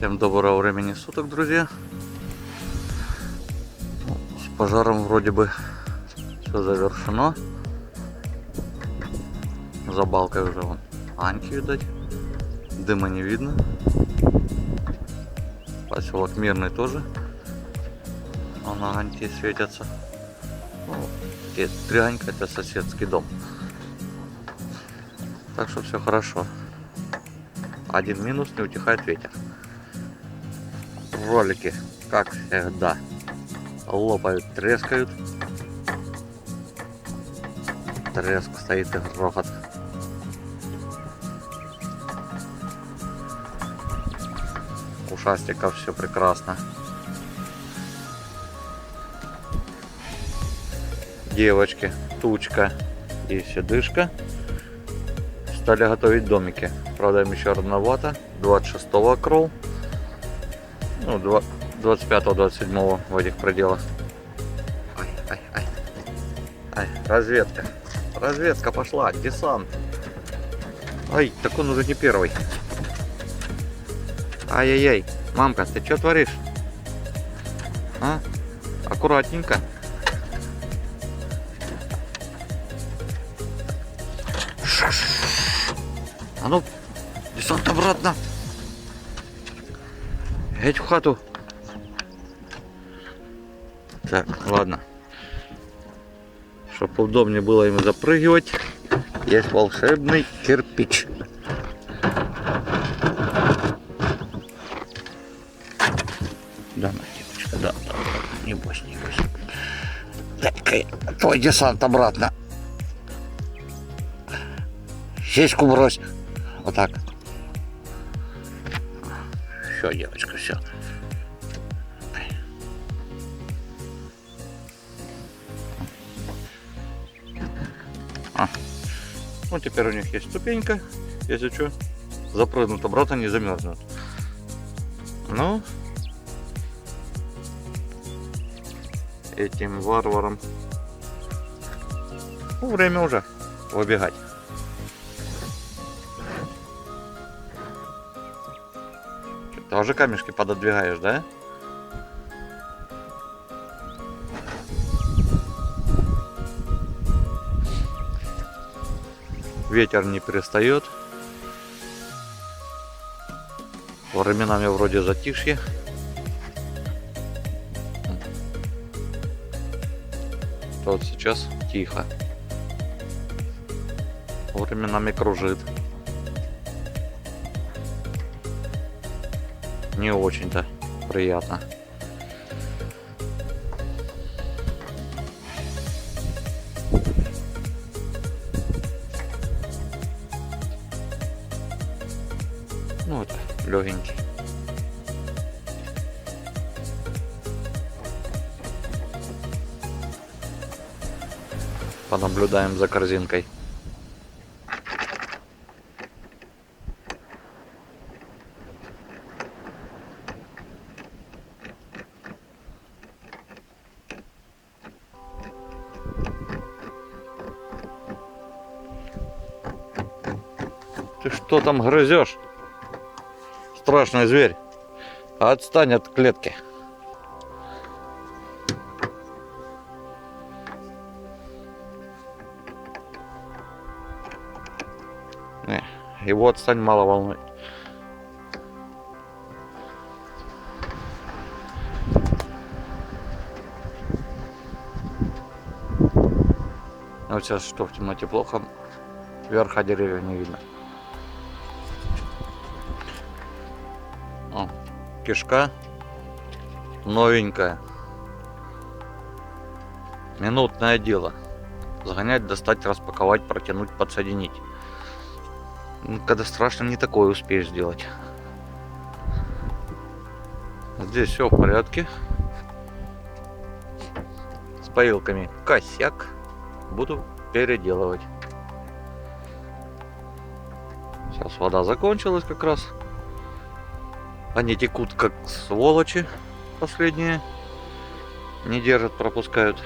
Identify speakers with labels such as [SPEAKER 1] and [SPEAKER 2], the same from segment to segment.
[SPEAKER 1] Всем доброго времени суток, друзья. С пожаром вроде бы все завершено. За балкой уже вон Аньки, видать. Дыма не видно. Поселок Мирный тоже. А на Аньки светятся. Ну, три Анька — это соседский дом. Так что все хорошо. Один минус: не утихает ветер. Ролики, как всегда, лопают, трескают. Треск стоит и грохот. У шастиков все прекрасно. Девочки Тучка и Седышка стали готовить домики. Правда, им еще рановато. 26-го крол. Ну, 25-27 в этих пределах. Ай, разведка. Разведка пошла, десант. Ай, так он уже не первый. Ай-яй-яй, мамка, ты что творишь? А? Аккуратненько. А ну, десант обратно. Едь в хату. Так, ладно. Чтобы удобнее было им запрыгивать, есть волшебный кирпич. Да, девочка, да, не бойся, не бойся. Дай-ка твой десант обратно. Сиську брось. Вот так. Все, девочка, все. Ну, теперь у них есть ступенька. Если что, запрыгнут обратно, не замерзнут. Ну, этим варварам время уже выбегать. Тоже камешки пододвигаешь, да? Ветер не перестает. Временами вроде затишье. Вот сейчас тихо. Временами кружит. Не очень-то приятно. Ну, это легенький. Понаблюдаем за корзинкой. Ты что там грызешь? Страшный зверь. Отстань от клетки. Его отстань, мало волнует. Вот сейчас что, в темноте плохо. Верха деревьев не видно. О, кишка новенькая. Минутное дело. Загонять, достать, распаковать, протянуть, подсоединить. Когда страшно, не такое успеешь сделать. Здесь все в порядке. С поилками косяк. Буду переделывать. Сейчас вода закончилась как раз. Они текут как сволочи последние. Не держат, пропускают.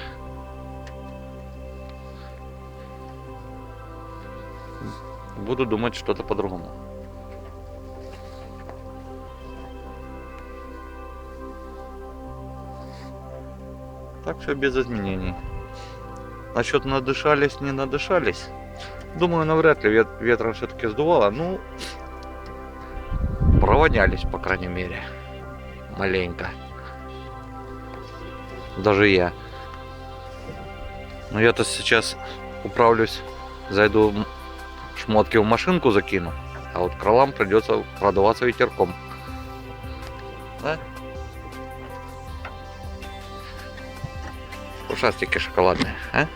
[SPEAKER 1] Буду думать что-то по-другому. Так что без изменений. Насчет надышались, не надышались. Думаю, навряд ли ветром все-таки сдувало. Ну, провонялись, по крайней мере. Маленько. Даже я. Но я-то сейчас управлюсь, зайду, шмотки в машинку закину, а вот крылам придется продаваться ветерком. Да? Ушастики шоколадные, а?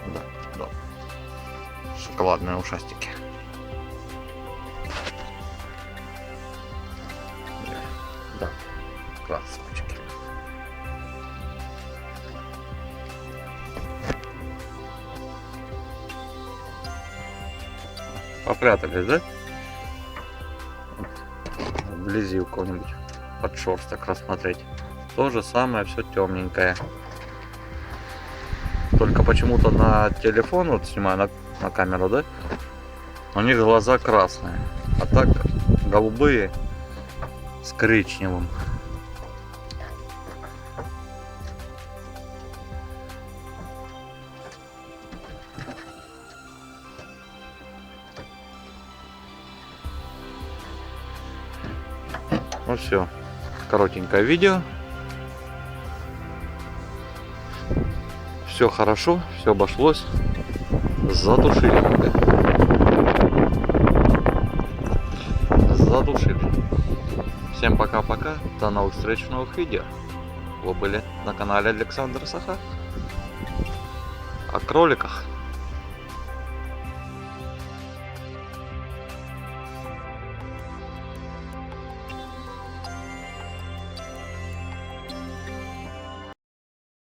[SPEAKER 1] Да, да. Шоколадные ушастики. Да, красавчики. Попрятались, да? Вблизи у кого-нибудь под шерсток рассмотреть. То же самое, все темненькое. Только почему-то на телефон, вот снимаю на камеру, да? У них глаза красные. А так голубые с коричневым. Ну все, коротенькое видео. Все хорошо, все обошлось. Задушили. Задушили. Всем пока-пока. До новых встреч в новых видео. Вы были на канале Александр Саха. О кроликах.